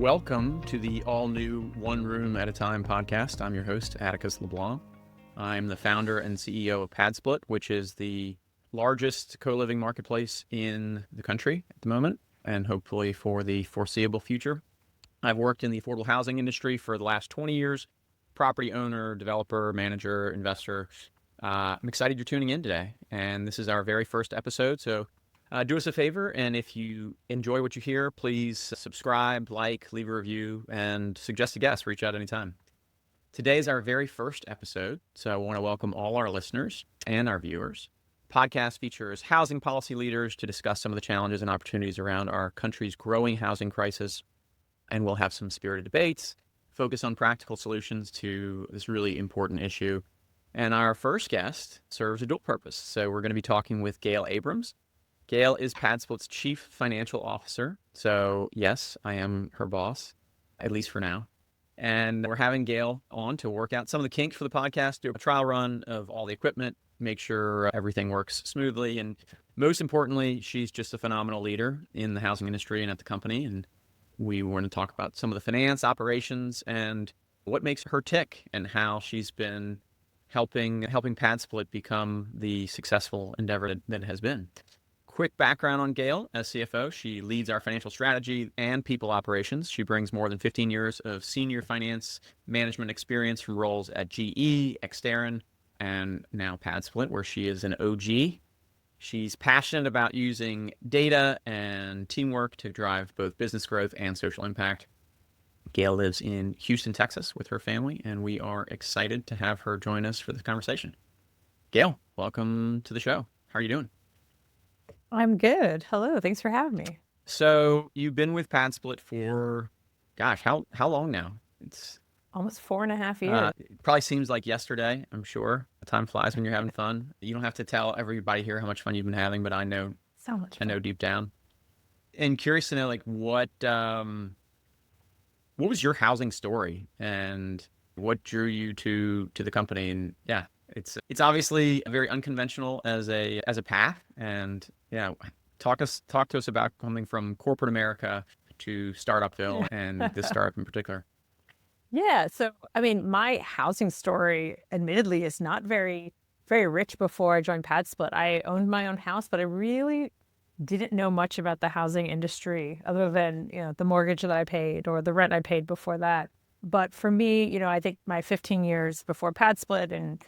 Welcome to the all-new One Room at a Time podcast. I'm your host, Atticus LeBlanc. I'm the founder and CEO of PadSplit, which is the largest co-living marketplace in the country at the moment, and hopefully for the foreseeable future. I've worked in the affordable housing industry for the last 20 years, property owner, developer, manager, investor. I'm excited you're tuning in today, and this is our very first episode, so do us a favor, and if you enjoy what you hear, please subscribe, leave a review, and suggest a guest. Reach out anytime. Today is our very first episode, so I want to welcome all our listeners and our viewers. The podcast features housing policy leaders to discuss some of the challenges and opportunities around our country's growing housing crisis, and we'll have some spirited debates, focus on practical solutions to this really important issue. And our first guest serves a dual purpose, so we're going to be talking with Gayle Abrahams. Gayle is PadSplit's Chief Financial Officer. So yes, I am her boss, at least for now. And we're having Gayle on to work out some of the kinks for the podcast, do a trial run of all the equipment, make sure everything works smoothly. And most importantly, she's just a phenomenal leader in the housing industry and at the company. And we want to talk about some of the finance operations and what makes her tick and how she's been helping PadSplit become the successful endeavor that it has been. Quick background on Gayle. As CFO, she leads our financial strategy and people operations. She brings more than 15 years of senior finance management experience from roles at GE, Exterran, and now PadSplit, where she is an OG. She's passionate about using data and teamwork to drive both business growth and social impact. Gayle lives in Houston, Texas with her family, and we are excited to have her join us for this conversation. Gayle, welcome to the show. How are you doing? I'm good. Hello. Thanks for having me. So you've been with PadSplit for, how long now? It's almost 4.5 years. It probably seems like yesterday, I'm sure. Time flies when you're having fun. You don't have to tell everybody here how much fun you've been having, but I know So much fun. I know deep down. And curious to know, what was your housing story and what drew you to the company? And yeah, it's obviously very unconventional as a path. And yeah, talk to us about coming from corporate America to Startupville and this startup in particular. Yeah. So, my housing story, admittedly, is not very, very rich before I joined PadSplit. I owned my own house, but I really didn't know much about the housing industry other than, the mortgage that I paid or the rent I paid before that. But for me, I think my 15 years before PadSplit and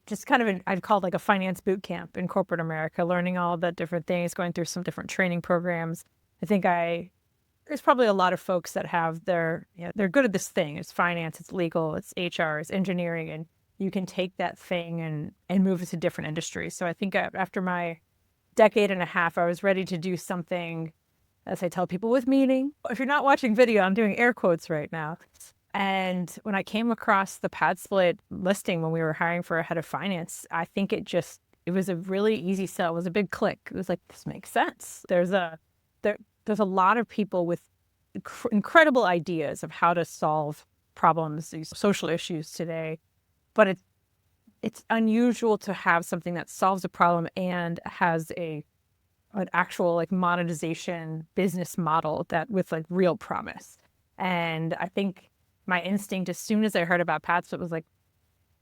just kind of I'd call it like a finance boot camp in corporate America, learning all the different things, going through some different training programs. I think there's probably a lot of folks that have they're good at this thing. It's finance, it's legal, it's HR, it's engineering, and you can take that thing and move it to different industries. So I think after my decade and a half, I was ready to do something, as I tell people, with meaning. If you're not watching video, I'm doing air quotes right now. And when I came across the PadSplit listing when we were hiring for a head of finance, I think it was a really easy sell. It was a big click. It was like, this makes sense. There's a lot of people with incredible ideas of how to solve problems, these social issues today, but it's unusual to have something that solves a problem and has an actual monetization business model that with real promise. And I think my instinct, as soon as I heard about PadSplit, was like,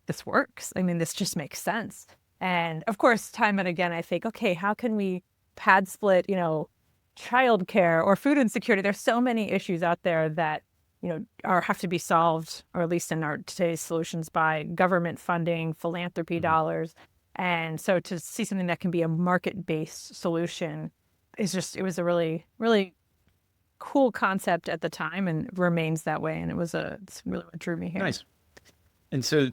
this works. This just makes sense. And of course, time and again, I think, okay, how can we PadSplit, childcare or food insecurity? There's so many issues out there that, have to be solved, or at least in our today's solutions, by government funding, philanthropy dollars. And so to see something that can be a market-based solution it was a really, really cool concept at the time and remains that way. And it's really what drew me here. Nice. And so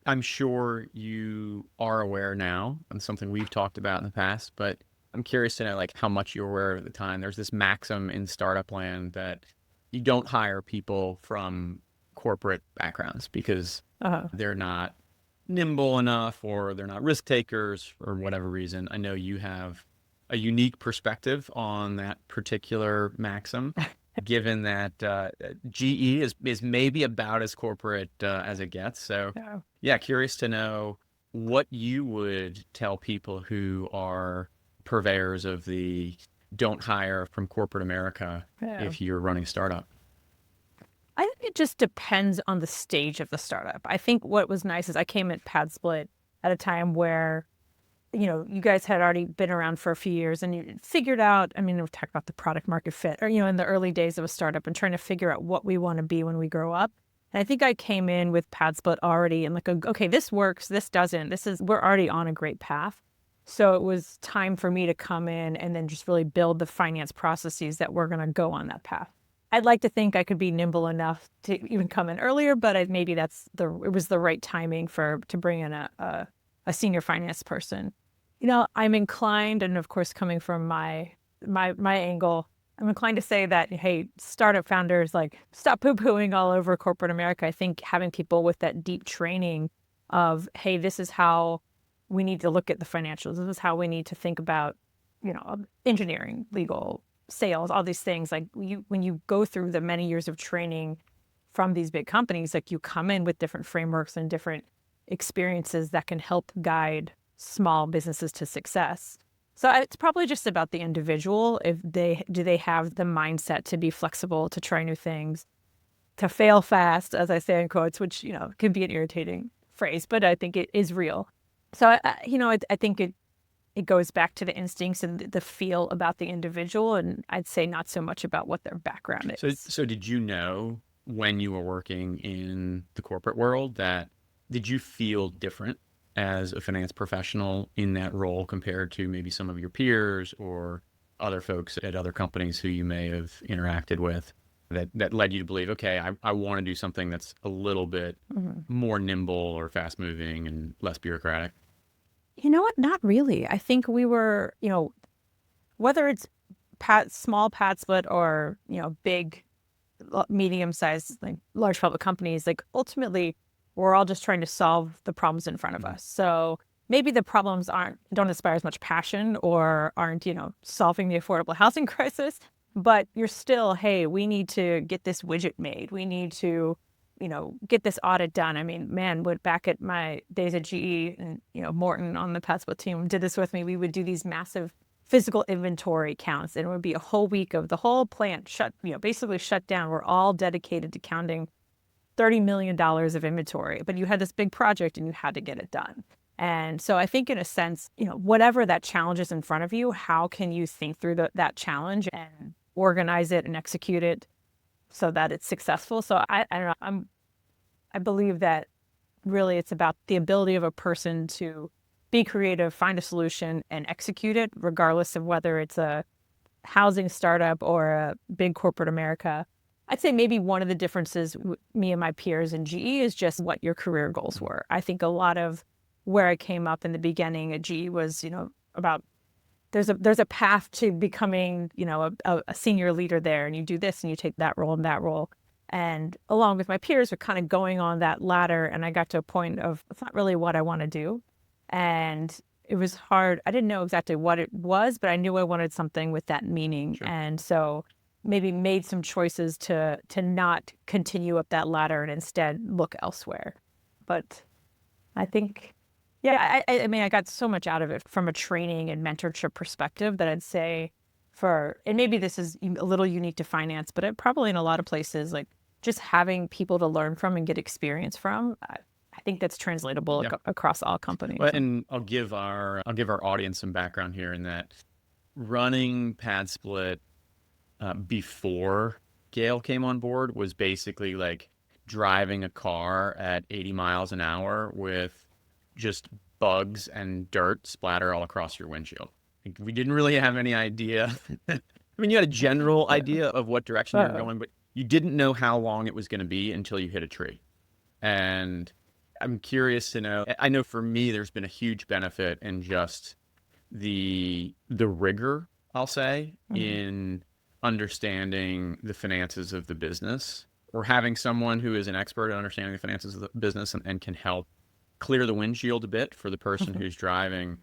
I'm sure you are aware now, and something we've talked about in the past, but I'm curious to know how much you were aware at the time. There's this maxim in startup land that you don't hire people from corporate backgrounds because they're not nimble enough or they're not risk takers for whatever reason. I know you have a unique perspective on that particular maxim, given that GE is maybe about as corporate as it gets. So yeah, curious to know what you would tell people who are purveyors of the don't hire from corporate America if you're running a startup. I think it just depends on the stage of the startup. I think what was nice is I came at PadSplit at a time where, you guys had already been around for a few years and you figured out, I mean, we've talked about the product market fit or, in the early days of a startup and trying to figure out what we want to be when we grow up. And I think I came in with PadSplit already and like, okay, this works, this doesn't, we're already on a great path. So it was time for me to come in and then just really build the finance processes that we're going to go on that path. I'd like to think I could be nimble enough to even come in earlier, but maybe it was the right timing to bring in a senior finance person. I'm inclined, and of course, coming from my angle, I'm inclined to say that, hey, startup founders, like, stop poo-pooing all over corporate America. I think having people with that deep training of, hey, this is how we need to look at the financials. This is how we need to think about, engineering, legal, sales, all these things. Like when you go through the many years of training from these big companies, like you come in with different frameworks and different experiences that can help guide small businesses to success. So it's probably just about the individual. Do they have the mindset to be flexible, to try new things, to fail fast, as I say in quotes, which, can be an irritating phrase, but I think it is real. So, I think it goes back to the instincts and the feel about the individual. And I'd say not so much about what their background is. So did you know when you were working in the corporate world did you feel different as a finance professional in that role compared to maybe some of your peers or other folks at other companies who you may have interacted with that led you to believe, okay, I want to do something that's a little bit more nimble or fast moving and less bureaucratic? You know what? Not really. I think we were, whether it's small PadSplit or, big, medium-sized, like large public companies, like ultimately we're all just trying to solve the problems in front of us. So maybe the problems don't inspire as much passion or aren't, solving the affordable housing crisis, but you're still, hey, we need to get this widget made. We need to, get this audit done. I mean, man, back at my days at GE and, Morton on the PadSplit team did this with me. We would do these massive physical inventory counts, and it would be a whole week of the whole plant basically shut down. We're all dedicated to counting $30 million of inventory, but you had this big project and you had to get it done. And so I think in a sense, whatever that challenge is in front of you, how can you think through that challenge and organize it and execute it so that it's successful? So I don't know. I believe that really it's about the ability of a person to be creative, find a solution, and execute it, regardless of whether it's a housing startup or a big corporate America. I'd say maybe one of the differences with me and my peers in GE is just what your career goals were. I think a lot of where I came up in the beginning at GE was, about there's a path to becoming, a senior leader there, and you do this and you take that role and that role. And along with my peers, we're kind of going on that ladder. And I got to a point of, it's not really what I want to do. And it was hard. I didn't know exactly what it was, but I knew I wanted something with that meaning. Sure. And so maybe made some choices to not continue up that ladder and instead look elsewhere. But I think, I mean, I got so much out of it from a training and mentorship perspective that I'd say and maybe this is a little unique to finance, but probably in a lot of places, like just having people to learn from and get experience from, I think that's translatable across all companies. Well, and I'll give our audience some background here in that running PadSplit before Gayle came on board was basically like driving a car at 80 miles an hour with just bugs and dirt splatter all across your windshield. Like, we didn't really have any idea. I mean, you had a general idea of what direction you were going, but you didn't know how long it was going to be until you hit a tree. And I'm curious to know, I know for me, there's been a huge benefit in just the rigor, I'll say, in understanding the finances of the business, or having someone who is an expert at understanding the finances of the business and can help clear the windshield a bit for the person who's driving.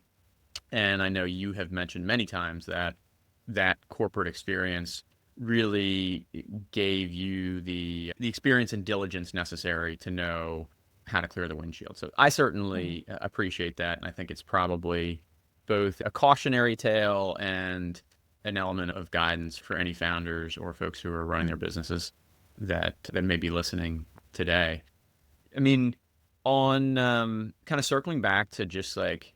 And I know you have mentioned many times that corporate experience really gave you the experience and diligence necessary to know how to clear the windshield. So I certainly appreciate that. And I think it's probably both a cautionary tale and an element of guidance for any founders or folks who are running their businesses. that may be listening today. I mean, on kind of circling back to just like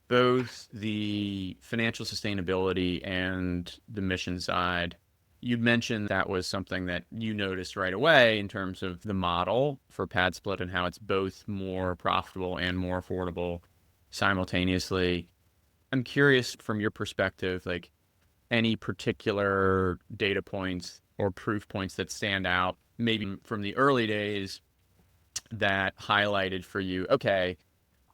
both the financial sustainability and the mission side, you mentioned that was something that you noticed right away in terms of the model for PadSplit and how it's both more profitable and more affordable simultaneously. I'm curious from your perspective, like any particular data points or proof points that stand out, maybe from the early days that highlighted for you, okay,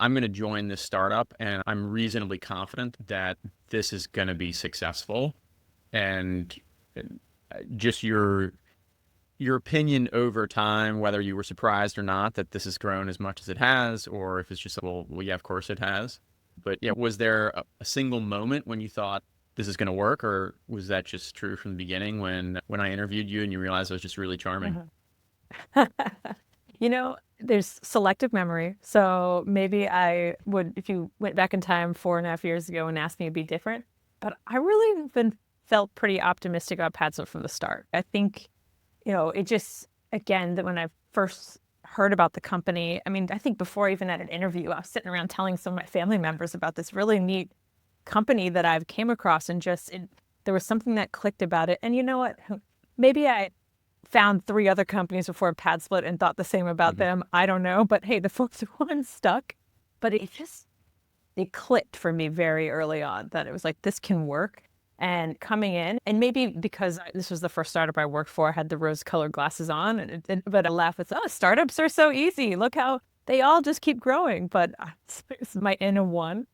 I'm going to join this startup and I'm reasonably confident that this is going to be successful. And just your opinion over time, whether you were surprised or not that this has grown as much as it has, or if it's just, well, yeah, of course it has. But yeah, was there a single moment when you thought this is going to work, or was that just true from the beginning when I interviewed you and you realized I was just really charming? You know, there's selective memory. So maybe I would, if you went back in time 4.5 years ago and asked me, it'd be different. But I really have been felt pretty optimistic about PadSplit from the start. I think, it just, again, that when I first heard about the company, I mean, I think before even at an interview, I was sitting around telling some of my family members about this really neat company that I've came across, and there was something that clicked about it. And you know what? Maybe I found 3 other companies before PadSplit and thought the same about them. I don't know. But hey, the fourth one stuck. But it clicked for me very early on that it was like, this can work. And coming in, and maybe because this was the first startup I worked for, I had the rose-colored glasses on, but I laugh with, oh, startups are so easy. Look how they all just keep growing. But it's my inner one.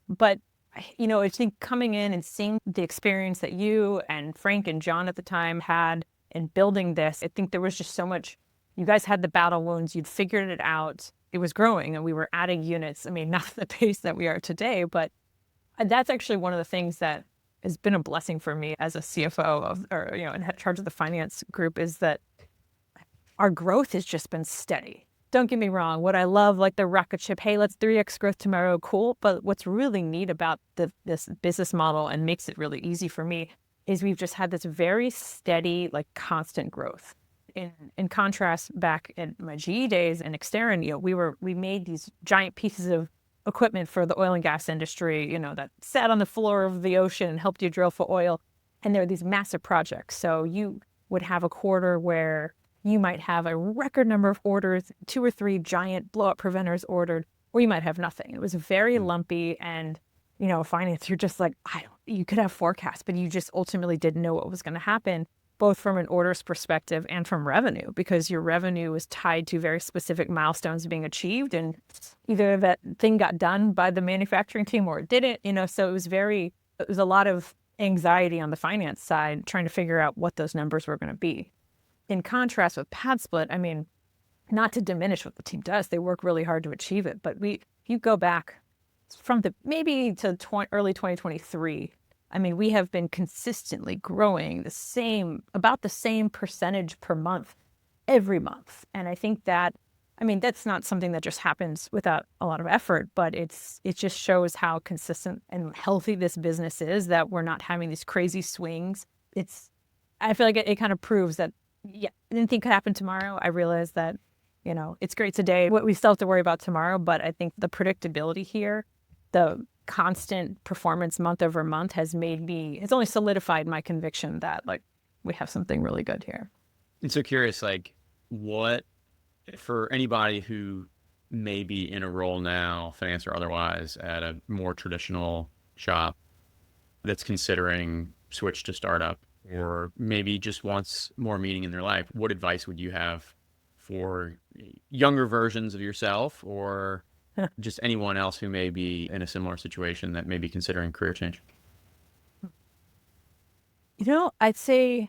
But, I think coming in and seeing the experience that you and Frank and John at the time had in building this, I think there was just so much. You guys had the battle wounds. You'd figured it out. It was growing, and we were adding units. I mean, not at the pace that we are today, but that's actually one of the things that has been a blessing for me as a CFO in charge of the finance group, is that our growth has just been steady. Don't get me wrong. What I love, like the rocket ship, hey, let's 3x growth tomorrow, cool. But what's really neat about this business model and makes it really easy for me is we've just had this very steady, like constant growth. In contrast, back in my GE days and Exterran, we made these giant pieces of equipment for the oil and gas industry, that sat on the floor of the ocean and helped you drill for oil. And there were these massive projects. So you would have a quarter where you might have a record number of orders, 2 or 3 giant blow-up preventers ordered, or you might have nothing. It was very lumpy, and, finance, you're just like, you could have forecasts, but you just ultimately didn't know what was going to happen, both from an orders perspective and from revenue, because your revenue was tied to very specific milestones being achieved, and either that thing got done by the manufacturing team or it didn't, so it was a lot of anxiety on the finance side trying to figure out what those numbers were going to be. In contrast with PadSplit, I mean, not to diminish what the team does, they work really hard to achieve it, but if you go back from maybe to early 2023, I mean, we have been consistently growing about the same percentage per month, every month. And I think that's not something that just happens without a lot of effort, but it just shows how consistent and healthy this business is, that we're not having these crazy swings. I feel like it kind of proves that, yeah, I didn't think it could happen tomorrow. I realized that, it's great today. What we still have to worry about tomorrow, but I think the predictability here, the constant performance month over month has only solidified my conviction that, like, we have something really good here. And so curious, like, what, for anybody who may be in a role now, finance or otherwise, at a more traditional shop that's considering switch to startup, or maybe just wants more meaning in their life, what advice would you have for younger versions of yourself, or just anyone else who may be in a similar situation that may be considering career change? I'd say,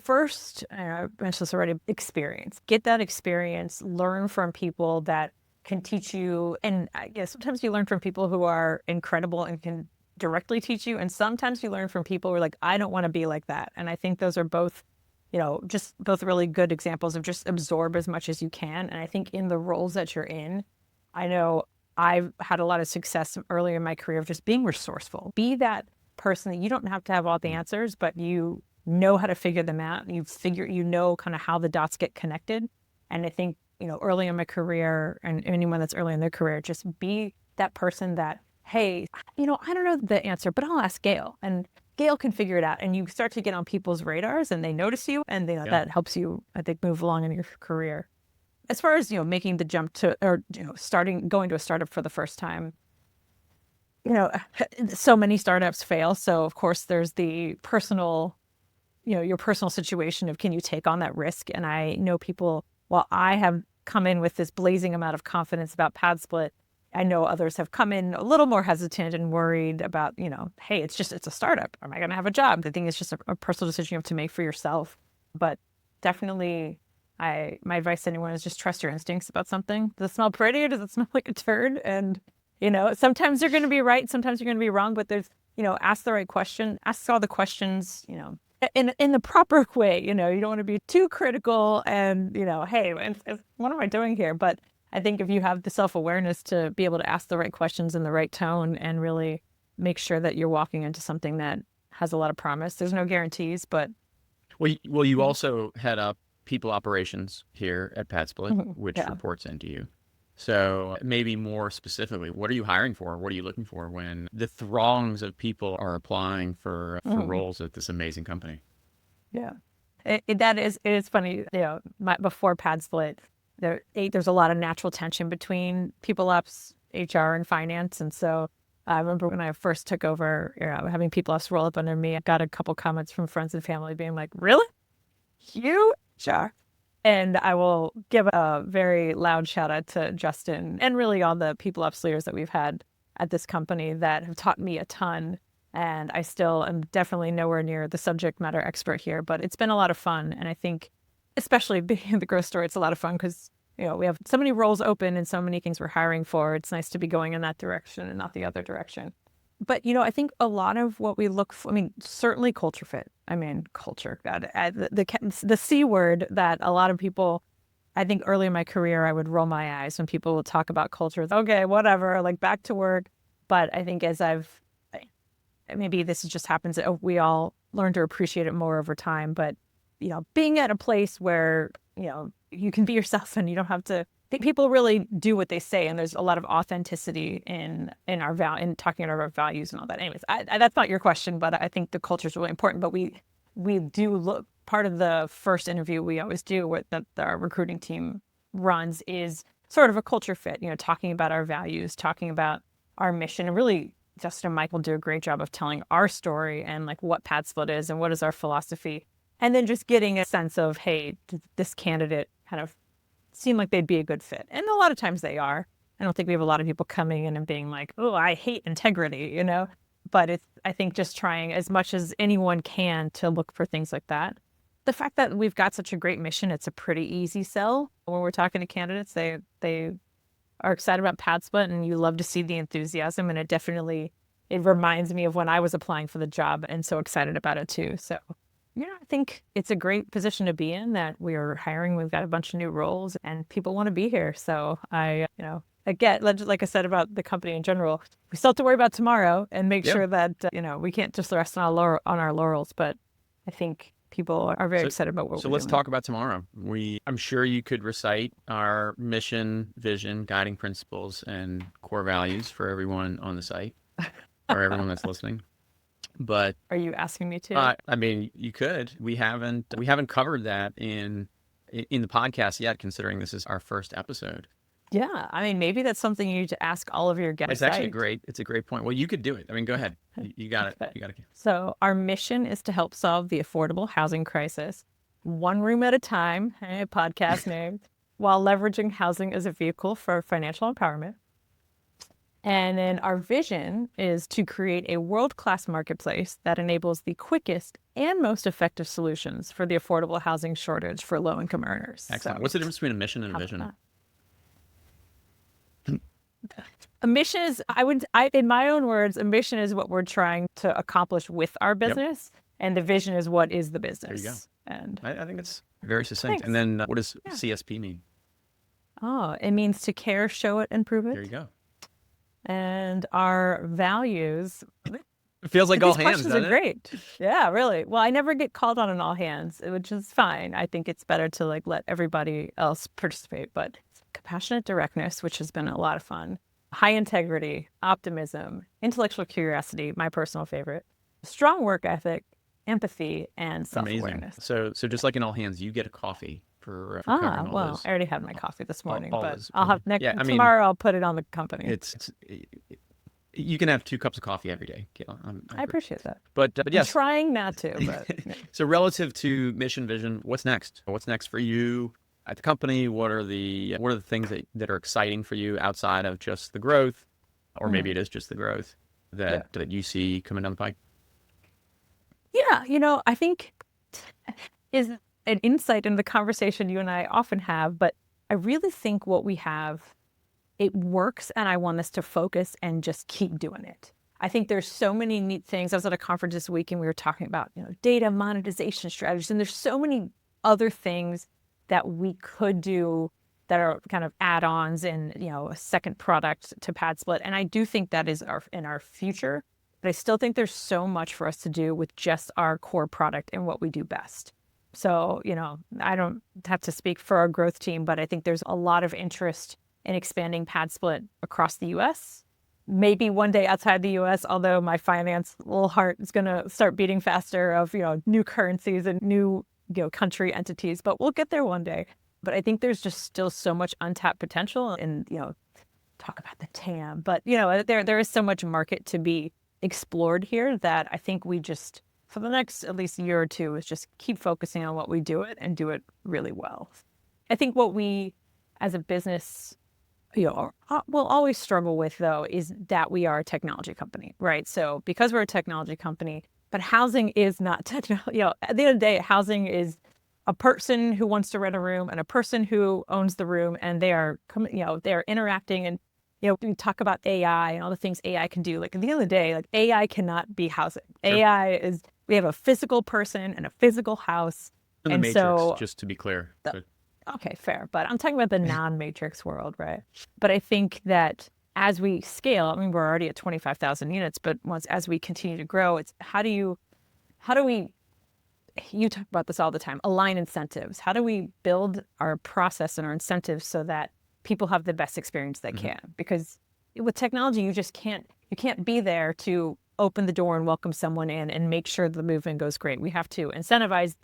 first, I mentioned this already, experience. Get that experience, learn from people that can teach you. And I guess sometimes you learn from people who are incredible and can directly teach you. And sometimes you learn from people who are like, I don't want to be like that. And I think those are both, just both really good examples of just absorb as much as you can. And I think in the roles that you're in, I know I've had a lot of success earlier in my career of just being resourceful. Be that person that you don't have to have all the answers, but you know how to figure them out. And you know kind of how the dots get connected. And I think, early in my career, and anyone that's early in their career, just be that person that, hey, I don't know the answer, but I'll ask Gayle, and Gayle can figure it out. And you start to get on people's radars and they notice you, and that helps you, I think, move along in your career. As far as, making the jump to, or, going to a startup for the first time, so many startups fail. So of course there's the personal, your personal situation of, can you take on that risk? And I know people, while I have come in with this blazing amount of confidence about PadSplit, I know others have come in a little more hesitant and worried about, hey, it's a startup. Am I going to have a job? I think it's just a personal decision you have to make for yourself. But definitely, my advice to anyone is just trust your instincts about something. Does it smell pretty, or does it smell like a turd? And, sometimes you're going to be right, sometimes you're going to be wrong, but there's, ask the right question, ask all the questions, in the proper way. You don't want to be too critical and, hey, what am I doing here? But I think if you have the self-awareness to be able to ask the right questions in the right tone and really make sure that you're walking into something that has a lot of promise. There's no guarantees, but. Well, you also head up people operations here at PadSplit, which Yeah. reports into you. So maybe more specifically, what are you hiring for? What are you looking for when the throngs of people are applying for roles at this amazing company? Yeah, it is funny. Before PadSplit, there's a lot of natural tension between people ops, HR, and finance, and so I remember when I first took over, having people ops roll up under me, I got a couple comments from friends and family being like, "Really, you HR?" And I will give a very loud shout out to Justin and really all the people ops leaders that we've had at this company that have taught me a ton. And I still am definitely nowhere near the subject matter expert here, but it's been a lot of fun. And I think, especially being in the growth story, it's a lot of fun because, we have so many roles open and so many things we're hiring for. It's nice to be going in that direction and not the other direction. But, I think a lot of what we look for, certainly culture fit. Culture, God, the C word that a lot of people, I think early in my career, I would roll my eyes when people would talk about culture. Okay, whatever, like back to work. But I think maybe this just happens that we all learn to appreciate it more over time. But, being at a place where, you can be yourself and you don't have to. I think people really do what they say, and there's a lot of authenticity in talking about our values and all that. Anyways, that's not your question, but I think the culture is really important. But we do look. Part of the first interview we always do that our recruiting team runs is sort of a culture fit. Talking about our values, talking about our mission, and really Justin and Michael do a great job of telling our story and like what PadSplit is and what is our philosophy, and then just getting a sense of, hey, did this candidate kind of seem like they'd be a good fit? And a lot of times they are. I don't think we have a lot of people coming in and being like, oh, I hate integrity, But I think just trying as much as anyone can to look for things like that. The fact that we've got such a great mission, it's a pretty easy sell when we're talking to candidates. They are excited about PadSplit, and you love to see the enthusiasm. And it reminds me of when I was applying for the job and so excited about it too. So I think it's a great position to be in, that we are hiring. We've got a bunch of new roles and people want to be here. So again, like I said about the company in general, we still have to worry about tomorrow and make sure that, we can't just rest on our laurels. But I think people are very excited about what we're doing. So let's talk about tomorrow. I'm sure you could recite our mission, vision, guiding principles, and core values for everyone on the site or everyone that's listening. But are you asking me to? You could. We haven't covered that in the podcast yet, considering this is our first episode. Yeah, maybe that's something you need to ask all of your guests. It's actually great. It's a great point. Well, you could do it. Go ahead. You got it. You got it. So our mission is to help solve the affordable housing crisis, one room at a time. Hey, podcast name, while leveraging housing as a vehicle for financial empowerment. And then our vision is to create a world-class marketplace that enables the quickest and most effective solutions for the affordable housing shortage for low-income earners. Excellent. What's the difference between a mission and a vision? A mission is, in my own words, a mission is what we're trying to accomplish with our business, and the vision is what is the business. There you go. And I think it's very succinct. Thanks. And then what does CSP mean? Oh, it means to care, show it, and prove it. There you go. And our values, It feels like But all these hands, questions doesn't are it? great. Yeah, really. Well, I never get called on an all hands, which is fine. I think it's better to like let everybody else participate. But compassionate directness, which has been a lot of fun, high integrity, optimism, intellectual curiosity, my personal favorite, strong work ethic, empathy, and Amazing. self-awareness. So just like in all hands, you get a coffee for Ah, covering all well, those I already had my coffee this morning, all but those I'll have yeah, I mean, tomorrow I'll put it on the company. it's you can have 2 cups of coffee every day, Gail. I I agree. appreciate that. But I'm yes. trying not to, but yeah. So relative to mission vision, what's next? What's next for you at the company? What are the things that are exciting for you outside of just the growth, or maybe Mhm. it is just the growth Yeah. that you see coming down the pike? Yeah, I think is an insight in the conversation you and I often have, but I really think what we have, it works, and I want us to focus and just keep doing it. I think there's so many neat things. I was at a conference this week and we were talking about, data monetization strategies, and there's so many other things that we could do that are kind of add-ons and, a second product to PadSplit. And I do think that is in our future, but I still think there's so much for us to do with just our core product and what we do best. So, I don't have to speak for our growth team, but I think there's a lot of interest in expanding PadSplit across the US. Maybe one day outside the US, although my finance little heart is going to start beating faster of, new currencies and new, country entities, but we'll get there one day. But I think there's just still so much untapped potential and, talk about the TAM, but, there is so much market to be explored here that I think we just, for the next at least year or two, is just keep focusing on what we do it and do it really well. I think what we as a business, will always struggle with, though, is that we are a technology company, right? So because we're a technology company, but housing is not technology. At the end of the day, housing is a person who wants to rent a room and a person who owns the room, and they are, they're interacting. And, we talk about AI and all the things AI can do. Like at the end of the day, like AI cannot be housing. Sure. AI is, we have a physical person and a physical house. In the And Matrix, so just to be clear. okay, fair. But I'm talking about the non-matrix world, right? But I think that as we scale, I mean, we're already at 25,000 units, but as we continue to grow, it's how do we, you talk about this all the time, align incentives. How do we build our process and our incentives so that people have the best experience they can? Because with technology, you can't be there to open the door and welcome someone in and make sure the move-in goes great. We have to incentivize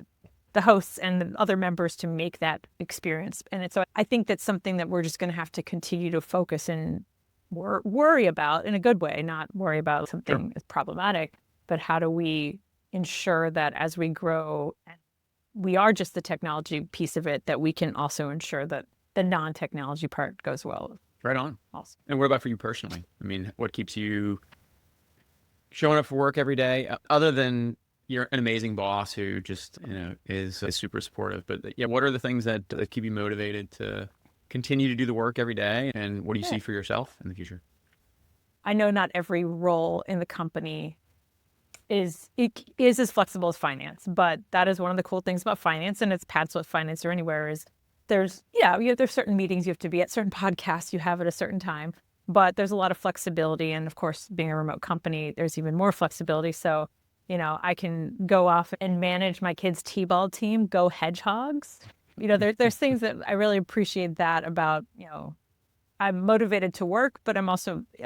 the hosts and the other members to make that experience. And so I think that's something that we're just going to have to continue to focus and worry about in a good way, not worry about something as problematic, but how do we ensure that as we grow, we are just the technology piece of it, that we can also ensure that the non-technology part goes well. Right on. Also. And what about for you personally? I mean, what keeps you showing up for work every day, other than you're an amazing boss who just, is super supportive. But yeah, what are the things that keep you motivated to continue to do the work every day? And what do you see for yourself in the future? I know not every role in the company is as flexible as finance, but that is one of the cool things about finance, and it's PadSplit Finance or anywhere, is there's certain meetings you have to be at, certain podcasts you have at a certain time, but there's a lot of flexibility. And of course, being a remote company, there's even more flexibility. So I can go off and manage my kids' t-ball team, go Hedgehogs. There's things that I really appreciate that about, I'm motivated to work, but I'm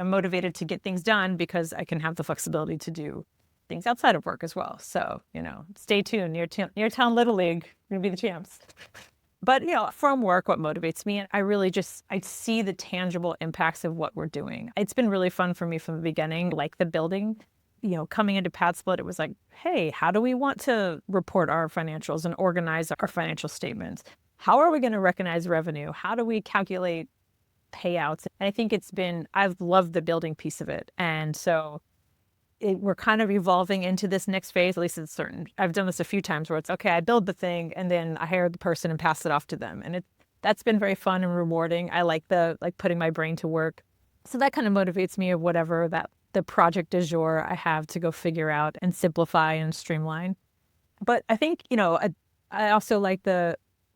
motivated to get things done because I can have the flexibility to do things outside of work as well. So, stay tuned. Neartown Little League, we're going to be the champs. But, from work, what motivates me, and I see the tangible impacts of what we're doing. It's been really fun for me from the beginning, like the building. Coming into PadSplit, it was like, hey, how do we want to report our financials and organize our financial statements? How are we going to recognize revenue? How do we calculate payouts? And I think I've loved the building piece of it. And so we're kind of evolving into this next phase, at least it's certain. I've done this a few times where it's, okay, I build the thing and then I hire the person and pass it off to them. And that's been very fun and rewarding. I like putting my brain to work. So that kind of motivates me of whatever the project du jour I have to go figure out and simplify and streamline. But I think, I also like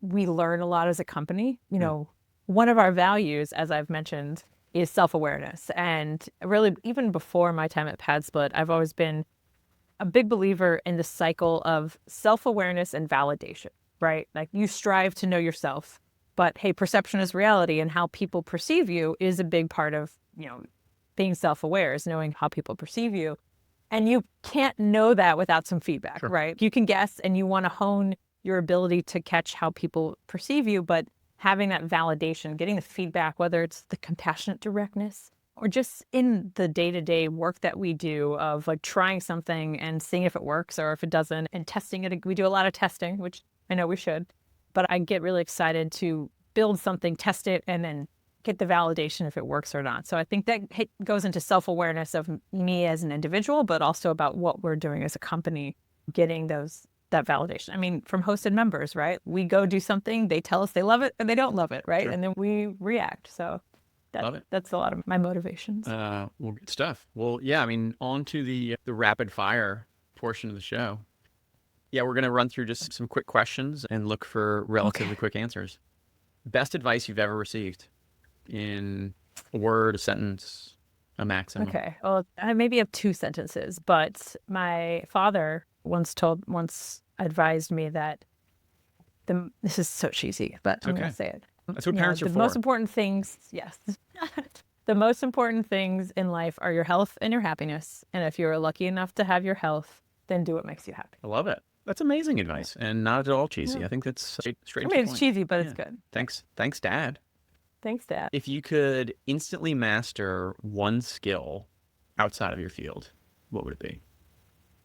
we learn a lot as a company. One of our values, as I've mentioned, is self-awareness. And really, even before my time at PadSplit, I've always been a big believer in the cycle of self-awareness and validation, right? Like you strive to know yourself, but hey, perception is reality, and how people perceive you is a big part of, being self-aware, is knowing how people perceive you. And you can't know that without some feedback, Sure. right? You can guess and you want to hone your ability to catch how people perceive you, but having that validation, getting the feedback, whether it's the compassionate directness or just in the day-to-day work that we do of like trying something and seeing if it works or if it doesn't, and testing it. We do a lot of testing, which I know we should, but I get really excited to build something, test it, and then get the validation if it works or not. So I think that goes into self-awareness of me as an individual, but also about what we're doing as a company, getting that validation. I mean, from hosted members, right? We go do something, they tell us they love it and they don't love it, right? Sure. And then we react. So Love it. That's a lot of my motivations. Well, good stuff. Well, yeah, I mean, on to the rapid fire portion of the show. Yeah, we're going to run through just some quick questions and look for relatively quick answers. Best advice you've ever received in a word, a sentence, a maximum. Okay. Well, I maybe have 2 sentences, but my father once advised me that this is so cheesy, but I'm going to say it. That's what parents are for. The most important things, yes. The most important things in life are your health and your happiness. And if you're lucky enough to have your health, then do what makes you happy. I love it. That's amazing advice, and not at all cheesy. Yeah. I think that's straight. I mean, it's cheesy, but it's good. Thanks, Dad. Thanks, Dad. If you could instantly master one skill outside of your field, what would it be?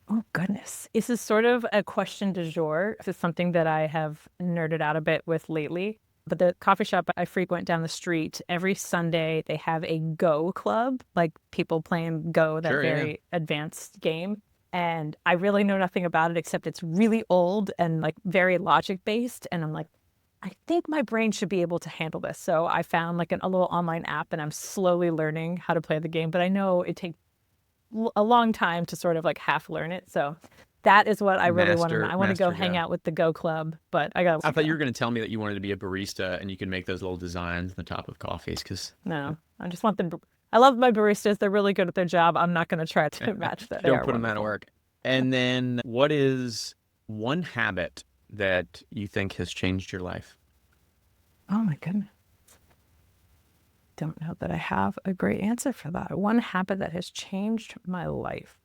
Oh, goodness. This is sort of a question du jour. This is something that I have nerded out a bit with lately. But the coffee shop I frequent down the street, every Sunday, they have a Go club, like people playing Go, that very advanced game. And I really know nothing about it, except it's really old and like very logic based. And I'm like, I think my brain should be able to handle this. So I found like a little online app, and I'm slowly learning how to play the game. But I know it takes a long time to sort of like half learn it. So that is what I really want to know. I want to go hang out with the Go club, but I thought you were going to tell me that you wanted to be a barista and you can make those little designs on the top of coffees. No, I just want them. I love my baristas. They're really good at their job. I'm not going to try to match that. Don't put them out of work. And then what is one habit that you think has changed your life? Oh my goodness. Don't know that I have a great answer for that. One habit that has changed my life.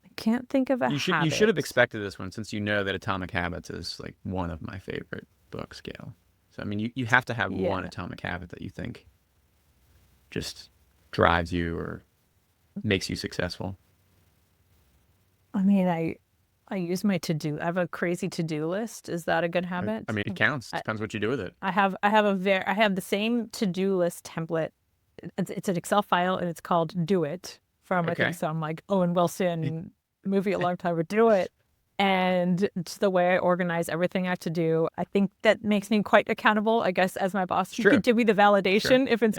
I can't think of a habit. You should have expected this one, since you know that Atomic Habits is like one of my favorite books, Gayle. So, I mean, you have to have one atomic habit that you think just drives you or makes you successful. I mean, I use my to-do. I have a crazy to-do list. Is that a good habit? I mean, it counts. Depends what you do with it. I have the same to-do list template. It's an Excel file, and it's called Do It from I think some like Owen Wilson movie a long time ago. Do It. And it's the way I organize everything I have to do. I think that makes me quite accountable, I guess, as my boss. You could give me the validation if it's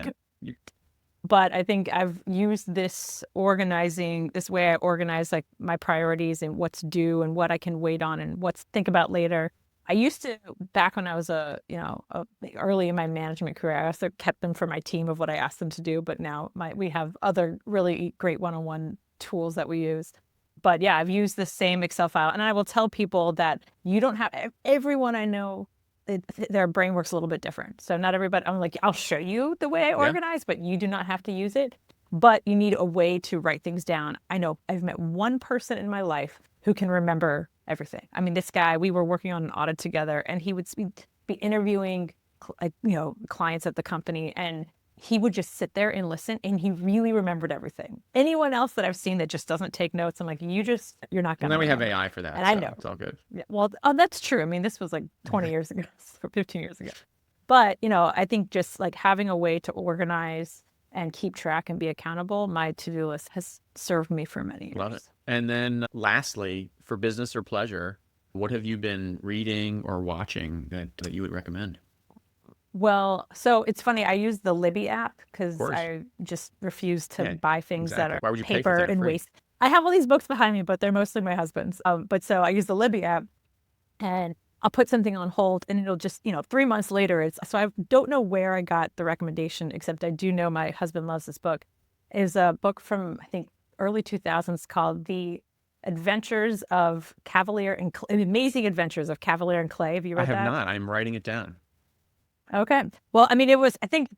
But I think I've used this way I organize like my priorities and what's due and what I can wait on and what's think about later. I used to, back when I was early in my management career, I also kept them for my team of what I asked them to do. But now we have other really great one-on-one tools that we use. But yeah, I've used the same Excel file, and I will tell people that you don't have everyone I know. Their brain works a little bit different. So not everybody, I'm like, I'll show you the way I organize, but you do not have to use it. But you need a way to write things down. I know I've met one person in my life who can remember everything. I mean, this guy, we were working on an audit together, and he would be interviewing clients at the company, and he would just sit there and listen, and he really remembered everything. Anyone else that I've seen that just doesn't take notes, I'm like, you're not going to. And then we have AI for that. And I know. It's all good. Yeah, well, that's true. I mean, this was like 20 years ago, or 15 years ago. But, I think just like having a way to organize and keep track and be accountable, my to-do list has served me for many years. Love it. And then lastly, for business or pleasure, what have you been reading or watching that you would recommend? Well, so it's funny. I use the Libby app because I just refuse to buy things that are paper and waste. I have all these books behind me, but they're mostly my husband's. But so I use the Libby app, and I'll put something on hold and it'll just, 3 months later, so I don't know where I got the recommendation, except I do know my husband loves this book. Is a book from, I think, early 2000s called The Adventures of Cavalier and Amazing Adventures of Cavalier and Clay. Have you read that? I have not. I'm writing it down. Okay. Well, I mean, it was, I think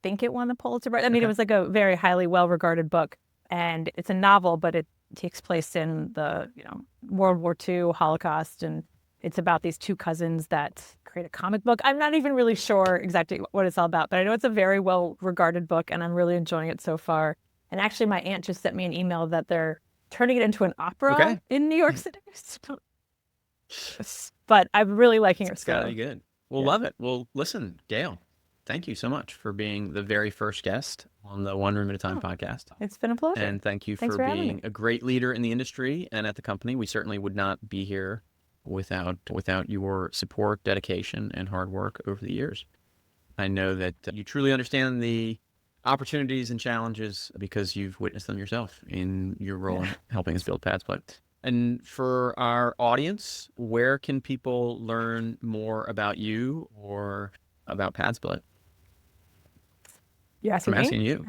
it won the Pulitzer Prize. I mean, It was like a very highly well-regarded book, and it's a novel, but it takes place in the, World War II, Holocaust, and it's about these two cousins that create a comic book. I'm not even really sure exactly what it's all about, but I know it's a very well-regarded book, and I'm really enjoying it so far. And actually, my aunt just sent me an email that they're turning it into an opera in New York City. But I'm really liking it. It's got to be good. We'll love it. Well, listen, Gayle, thank you so much for being the very first guest on the One Room at a Time podcast. It's been a pleasure. And thank you for being a great leader in the industry and at the company. We certainly would not be here without your support, dedication, and hard work over the years. I know that you truly understand the opportunities and challenges because you've witnessed them yourself in your role in helping us build PadSplit. And for our audience, where can people learn more about you or about PadSplit? You're asking I'm asking you.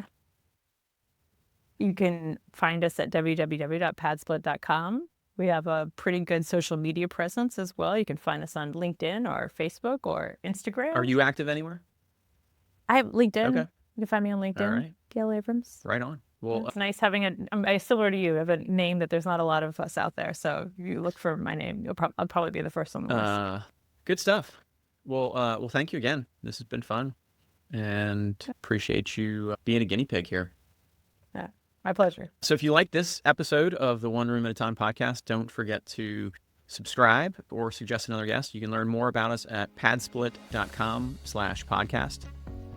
You can find us at www.padsplit.com. We have a pretty good social media presence as well. You can find us on LinkedIn or Facebook or Instagram. Are you active anywhere? I have LinkedIn. Okay. You can find me on LinkedIn. All right. Gayle Abrahams. Right on. Well, it's nice having similar to you, I have a name that there's not a lot of us out there. So if you look for my name, I'll probably be the first on the list. Good stuff. Well, thank you again. This has been fun, and appreciate you being a guinea pig here. Yeah, my pleasure. So if you like this episode of the One Room at a Time podcast, don't forget to subscribe or suggest another guest. You can learn more about us at padsplit.com/podcast.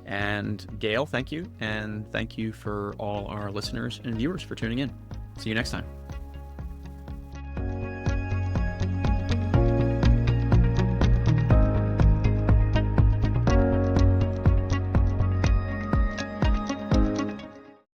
And Gayle, thank you. And thank you for all our listeners and viewers for tuning in. See you next time.